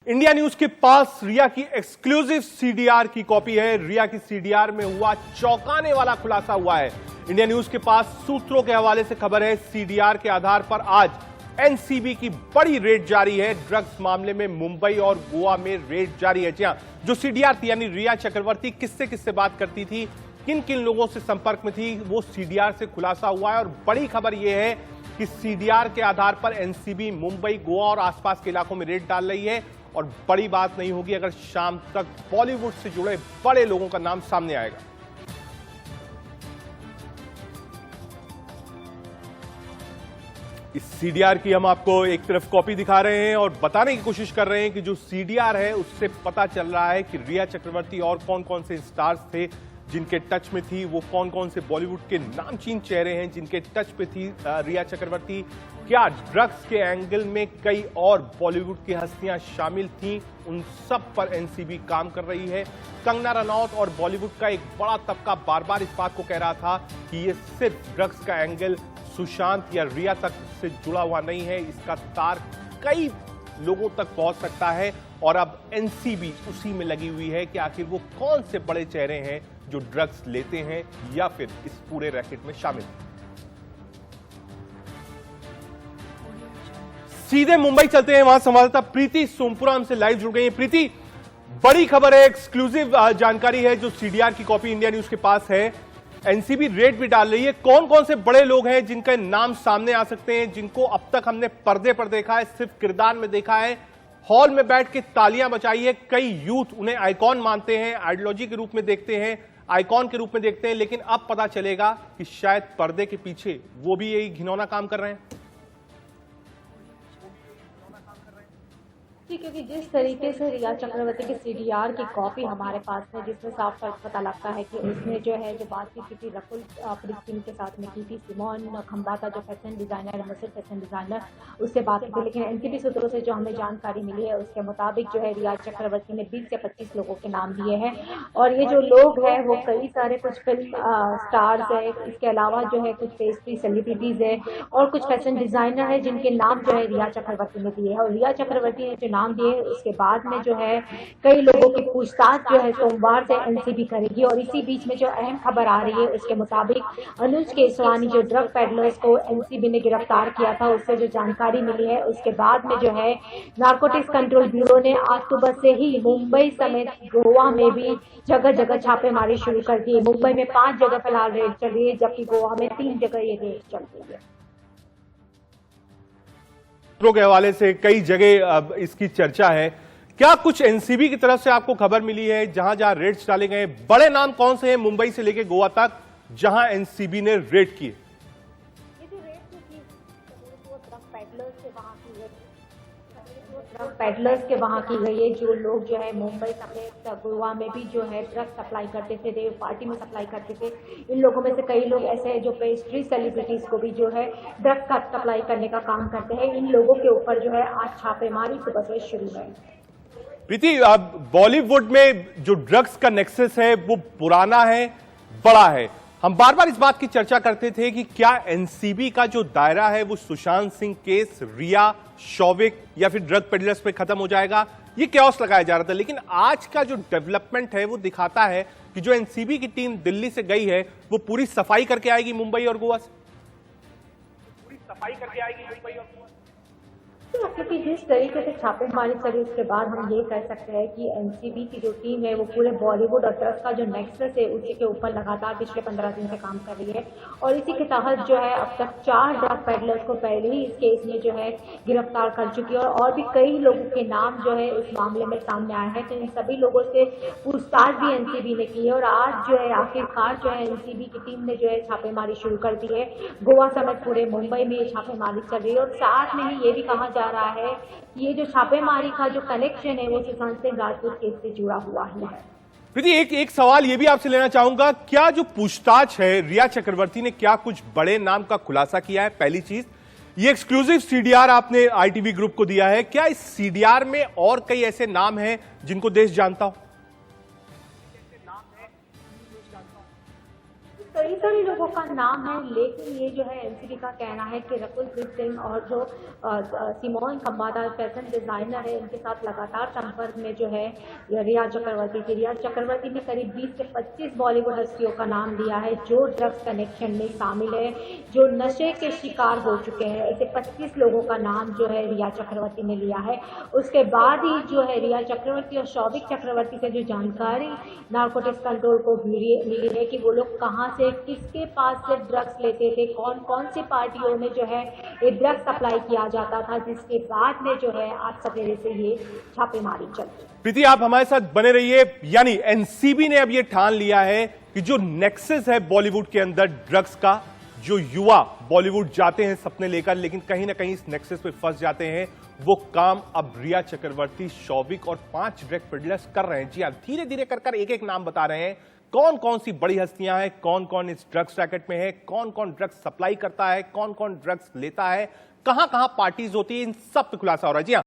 India news के पास रिया की exclusive CDR की कॉपी है। रिया की सीडीआर में हुआ चौंकाने वाला खुलासा हुआ है। इंडिया न्यूज के पास सूत्रों के हवाले से खबर है, सीडीआर के आधार पर आज एनसीबी की बड़ी रेड जारी है। ड्रग्स मामले में मुंबई और गोवा में रेड जारी है। जी हां, जो सीडीआर थी यानी रिया चक्रवर्ती किससे किससे बात करती थी, किन किन लोगों से संपर्क में थी, वो सीडीआर से खुलासा हुआ है। और बड़ी खबर यह है कि सीडीआर के आधार पर एनसीबी मुंबई, गोवा और आसपास के इलाकों में रेड डाल रही है। और बड़ी बात नहीं होगी अगर शाम तक बॉलीवुड से जुड़े बड़े लोगों का नाम सामने आएगा। इस सीडीआर की हम आपको एक तरफ कॉपी दिखा रहे हैं और बताने की कोशिश कर रहे हैं कि जो सीडीआर है उससे पता चल रहा है कि रिया चक्रवर्ती और कौन कौन से स्टार्स थे जिनके टच में थी, वो कौन कौन से बॉलीवुड के नामचीन चेहरे हैं जिनके टच पे थी रिया चक्रवर्ती। क्या ड्रग्स के एंगल में कई और बॉलीवुड की हस्तियां शामिल थीं, उन सब पर एनसीबी काम कर रही है। कंगना रनौत और बॉलीवुड का एक बड़ा तबका बार बार इस बात को कह रहा था कि ये सिर्फ ड्रग्स का एंगल सुशांत या रिया तक से जुड़ा हुआ नहीं है, इसका तार कई लोगों तक पहुंच सकता है। और अब एनसीबी उसी में लगी हुई है कि आखिर वो कौन से बड़े चेहरे हैं जो ड्रग्स लेते हैं या फिर इस पूरे रैकेट में शामिल हैं। सीधे मुंबई चलते हैं, वहां संवाददाता प्रीति सोमपुरा हमसे लाइव जुड़ गई है। प्रीति, बड़ी खबर है, एक्सक्लूसिव जानकारी है जो सीडीआर की कॉपी इंडिया न्यूज के पास है। एनसीबी रेड भी डाल रही है। कौन कौन से बड़े लोग हैं जिनका नाम सामने आ सकते हैं, जिनको अब तक हमने पर्दे पर देखा है, सिर्फ किरदार में देखा है, हॉल में बैठ के तालियां बजाई है। कई यूथ उन्हें आइकॉन मानते हैं, आइडियोलॉजी के रूप में देखते हैं, आइकॉन के रूप में देखते हैं, लेकिन अब पता चलेगा कि शायद पर्दे के पीछे वो भी यही घिनौना काम कर रहे हैं। क्योंकि जिस तरीके से रिया चक्रवर्ती की सीडीआर की कॉपी हमारे पास है, जिसमें साफ साफ पता लगता है कि उसने जो है जो बातचीत की थी रकुल प्रीत सिंह के साथ में की थी, सिमोन खंबाता जो फैशन डिजाइनर, मशहूर फैशन डिजाइनर, उससे बात की थी। लेकिन एनसीबी सूत्रों से जो हमें जानकारी मिली है उसके मुताबिक जो है रिया चक्रवर्ती ने 20 से 25 लोगों के नाम दिए हैं। और ये जो लोग हैं वो कई सारे कुछ फिल्म स्टार्स है, इसके अलावा जो है कुछ पेस्ट्री सेलिब्रिटीज है और कुछ फैशन डिजाइनर है जिनके नाम जो है रिया चक्रवर्ती ने दिए हैं। और रिया चक्रवर्ती ने जो नाम दिए उसके बाद में जो है कई लोगों की पूछताछ जो है सोमवार से एनसीबी करेगी। और इसी बीच में जो अहम खबर आ रही है उसके मुताबिक अनुज केसवानी जो ड्रग पेडलर्स को एनसीबी ने गिरफ्तार किया था, उससे जो जानकारी मिली है उसके बाद में जो है नारकोटिक्स कंट्रोल ब्यूरो ने आज सुबह से ही मुंबई समेत गोवा में भी जगह जगह छापेमारी शुरू कर दी है। मुंबई में 5 जगह फिलहाल रेड चल रही है, जबकि गोवा में 3 जगह ये रेड चल रही है। सूत्रों के हवाले से कई जगह अब इसकी चर्चा है। क्या कुछ एनसीबी की तरफ से आपको खबर मिली है जहां जहां रेड्स डाले गए, बड़े नाम कौन से हैं मुंबई से लेकर गोवा तक जहां एनसीबी ने रेड किए? पेडलर्स के वहाँ की गई है, जो लोग जो है मुंबई समेत गोवा में भी जो है ड्रग सप्लाई करते थे, रेव पार्टी में सप्लाई करते थे। इन लोगों में से कई लोग ऐसे हैं जो पेस्ट्री सेलिब्रिटीज को भी जो है ड्रग का सप्लाई करने का काम करते हैं। इन लोगों के ऊपर जो है आज छापेमारी सुबह से शुरू है। प्रीति, अब बॉलीवुड में जो ड्रग्स का नेक्सस है वो पुराना है, बड़ा है। हम बार बार इस बात की चर्चा करते थे कि क्या एनसीबी का जो दायरा है वो सुशांत सिंह केस, रिया, शौविक या फिर ड्रग पेडलर्स पे खत्म हो जाएगा, ये क्योस लगाया जा रहा था। लेकिन आज का जो डेवलपमेंट है वो दिखाता है कि जो एनसीबी की टीम दिल्ली से गई है वो पूरी सफाई करके आएगी मुंबई और गोवा से, पूरी सफाई करके आएगी मुंबई और गोवा। क्योंकि जिस तरीके से छापेमारी चली उसके बाद हम ये कह सकते हैं कि एनसीबी की जो टीम है वो पूरे बॉलीवुड और ड्रग्स का जो नेक्सस है उसी के ऊपर लगातार पिछले 15 दिन से काम कर रही है। और इसी के तहत जो है अब तक 4 ड्रग पेडलर्स को पहले ही इस केस में जो है गिरफ्तार कर चुकी है और भी कई लोगों के नाम जो है इस मामले में सामने आए हैं। तो इन सभी लोगों से पूछताछ भी एनसीबी ने की है और आज जो है आखिरकार जो है एनसीबी की टीम ने जो है छापेमारी शुरू कर दी है। गोवा समेत पूरे मुंबई में ये छापेमारी चल रही है और साथ में ही ये भी कहा जा रहा है कि ये जो छापेमारी का जो कनेक्शन है वो सुशांत सिंह राजपूत केस से जुड़ा हुआ ही है। प्रीति, एक सवाल ये भी आपसे लेना चाहूंगा, क्या जो पूछताछ है रिया चक्रवर्ती ने क्या कुछ बड़े नाम का खुलासा किया है? पहली चीज, ये एक्सक्लूसिव सीडीआर आपने आईटीवी ग्रुप को दिया है, क्या इस सीडीआर में और कई ऐसे नाम हैं जिनको देश जानता हो? कई सारे लोगों का नाम है, लेकिन ये जो है एनसीबी का कहना है कि रकुलप्रीत सिंह और जो सिमोन खंबाता फैशन डिजाइनर है, इनके साथ लगातार संपर्क में जो है रिया चक्रवर्ती थी। रिया चक्रवर्ती ने करीब 20 से 25 बॉलीवुड हस्तियों का नाम दिया है जो ड्रग्स कनेक्शन में शामिल है, जो नशे के शिकार हो चुके हैं। ऐसे 25 लोगों का नाम जो है रिया चक्रवर्ती ने लिया है। उसके बाद ही जो है रिया चक्रवर्ती और शौविक चक्रवर्ती से जो जानकारी नारकोटिक्स कंट्रोल को मिली है कि वो लोग कहां से, किसके पास से ड्रग्स लेते थे, कौन कौन सी पार्टियों में जो है ये ड्रग्स सप्लाई किया जाता था, जिसके बाद में जो है आज सवेरे से ये छापेमारी चली। प्रीति, आप हमारे साथ बने रहिए। यानी एनसीबी ने अब ये ठान लिया है कि जो नेक्सस है बॉलीवुड के अंदर ड्रग्स का, जो युवा बॉलीवुड जाते हैं सपने लेकर, लेकिन कहीं ना कहीं इस नेक्सस पे फंस जाते हैं, वो काम अब रिया चक्रवर्ती, शौविक और 5 ड्रग पेडलर्स कर रहे हैं। जी हां, धीरे धीरे कर एक एक नाम बता रहे हैं, कौन कौन सी बड़ी हस्तियां हैं, कौन कौन इस ड्रग्स रैकेट में है, कौन कौन ड्रग्स सप्लाई करता है, कौन कौन ड्रग्स लेता है, कहां कहां पार्टीज होती है, इन सब पे खुलासा हो रहा है। जी हां,